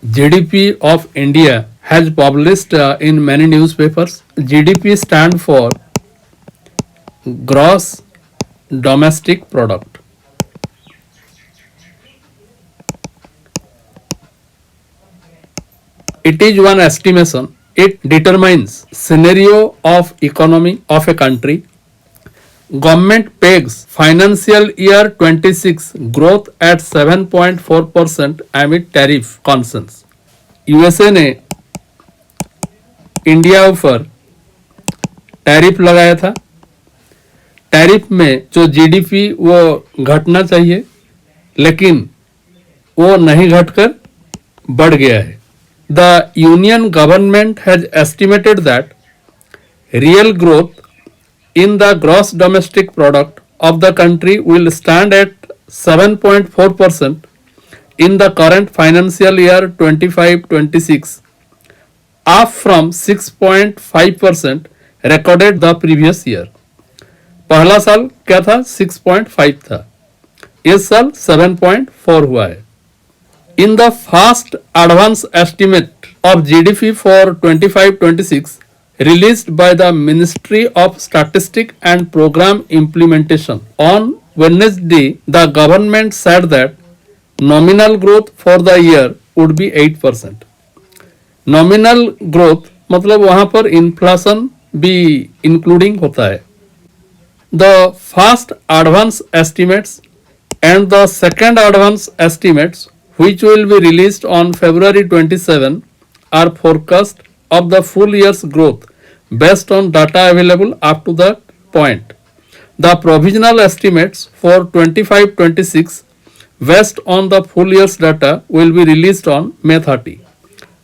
GDP of India has published in many newspapers. GDP stand for Gross Domestic Product. It is one estimation. It determines scenario of economy of a country. Government pegs financial year 26 growth at 7.4% amid tariff concerns. USA ने India ऊपर tariff लगाया था. Tariff में जो GDP वो घटना चाहिए लेकिन वो नहीं घटकर बढ़ गया है. The union government has estimated that real growth in the gross domestic product of the country will stand at 7.4% in the current financial year 25-26, up from 6.5% recorded the previous year. पहला साल क्या था? 6.5 था. इस साल 7.4 हुआ है. In the first advance estimate of GDP for 25-26 released by the Ministry of Statistics and Program Implementation on Wednesday, the government said that nominal growth for the year would be 8%. Nominal growth मतलब वहाँ पर inflation भी including होता है. The first advance estimates and the second advance estimates which will be released on February 27 are forecast of the full year's growth based on data available up to that point. The provisional estimates for 25-26 based on the full year's data will be released on May 30.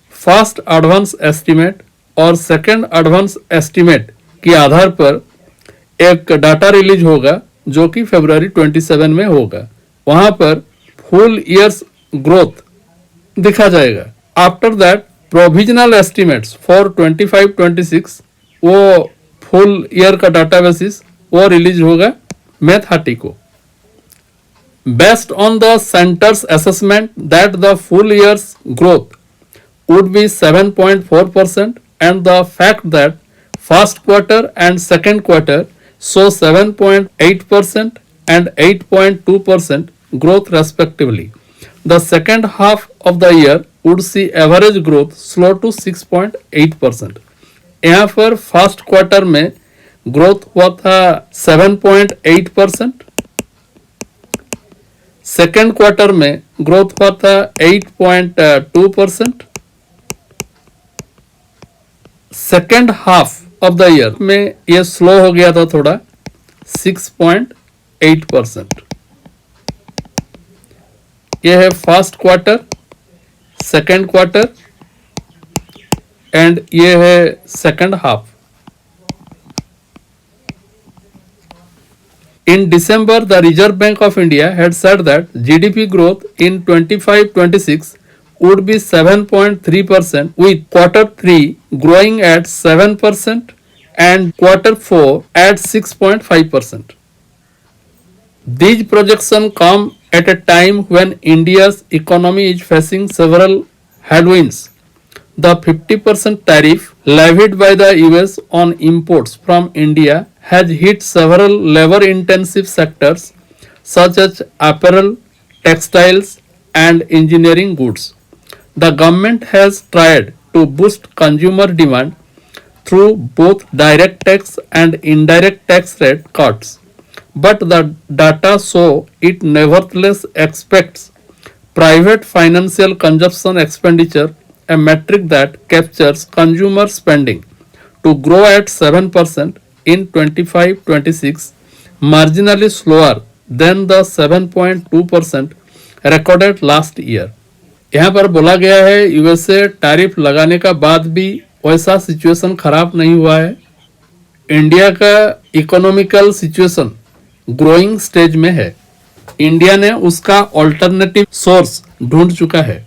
First advance estimate और second advance estimate के आधार पर एक data release होगा जो कि फरवरी 27 में होगा. वहां पर फुल ईयर्स ग्रोथ दिखा जाएगा. After that provisional estimates for 25-26 वो फुल ईयर का डाटा बेसिस वो रिलीज होगा May 30 को. Based on the centres assessment that the full years growth would be 7.4% and the fact that first quarter and second quarter show 7.8% and 8.2% growth respectively. The second half of the year would see average growth slow to 6.8%. यहाँ पर first quarter में growth हुआ था 7.8%. Second quarter में growth हुआ था 8.2%. Second half of the year में ये स्लो हो गया था थोड़ा 6.8%. ये है first quarter, second quarter and ये है second half. In December, the Reserve Bank of India had said that GDP growth in 25-26 would be 7.3% with quarter 3 growing at 7% and quarter 4 at 6.5%. These projections come at a time when India's economy is facing several headwinds. The 50% tariff levied by the US on imports from India has hit several labor-intensive sectors such as apparel, textiles, and engineering goods. The government has tried to boost consumer demand through both direct tax and indirect tax rate cuts, but the data show it nevertheless expects private financial consumption expenditure, a metric that captures consumer spending, to grow at 7% in 25-26, marginally slower than the 7.2% recorded last year. यहाँ पर बोला गया है USA tariff लगाने का बाद भी वैसा सिचुएशन खराब नहीं हुआ है. इंडिया का इकोनॉमिकल सिचुएशन ग्रोइंग स्टेज में है. इंडिया ने उसका ऑल्टरनेटिव सोर्स ढूंढ चुका है.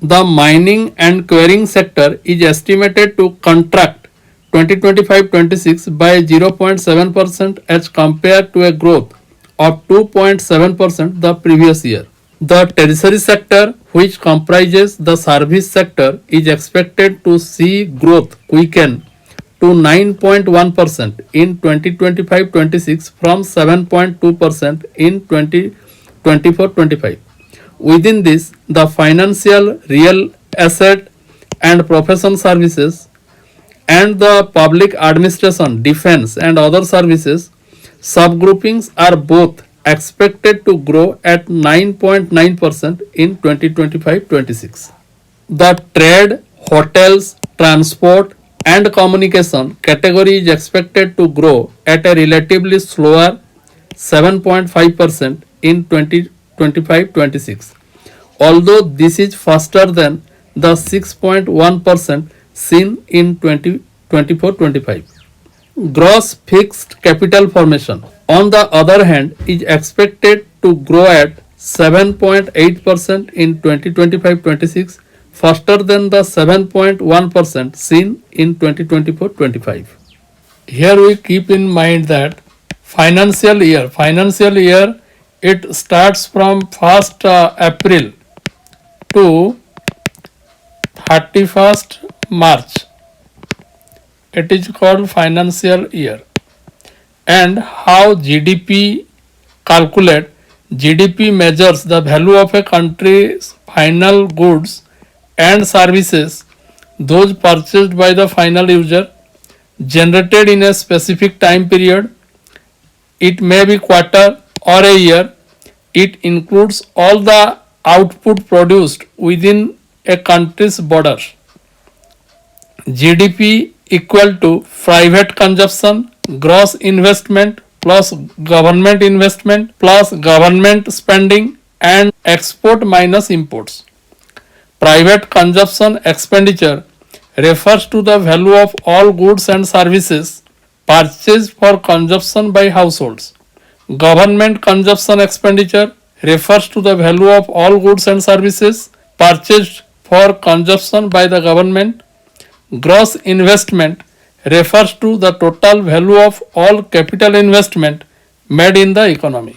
The mining and quarrying sector is estimated to contract 2025-26 by 0.7% as compared to a growth of 2.7% the previous year. The tertiary sector, which comprises the service sector, is expected to see growth quicken to 9.1% in 2025-26 from 7.2% in 2024-25. Within this, the financial, real asset and professional services and the public administration, defense and other services subgroupings are both expected to grow at 9.9% in 2025-26. The trade, hotels, transport and communication category is expected to grow at a relatively slower 7.5% in 2025-26, although this is faster than the 6.1% seen in 2024-25. Gross fixed capital formation, on the other hand, is expected to grow at 7.8% in 2025-26, faster than the 7.1% seen in 2024-25. Here we keep in mind that financial year it starts from 1st April to 31st March. It is called financial year. And how GDP calculate? GDP measures the value of a country's final goods and services, those purchased by the final user, generated in a specific time period. It may be quarter or a year. It includes all the output produced within a country's borders. GDP equal to private consumption, gross investment plus government investment plus government spending and export minus imports. Private consumption expenditure refers to the value of all goods and services purchased for consumption by households. Government consumption expenditure refers to the value of all goods and services purchased for consumption by the government. Gross investment refers to the total value of all capital investment made in the economy.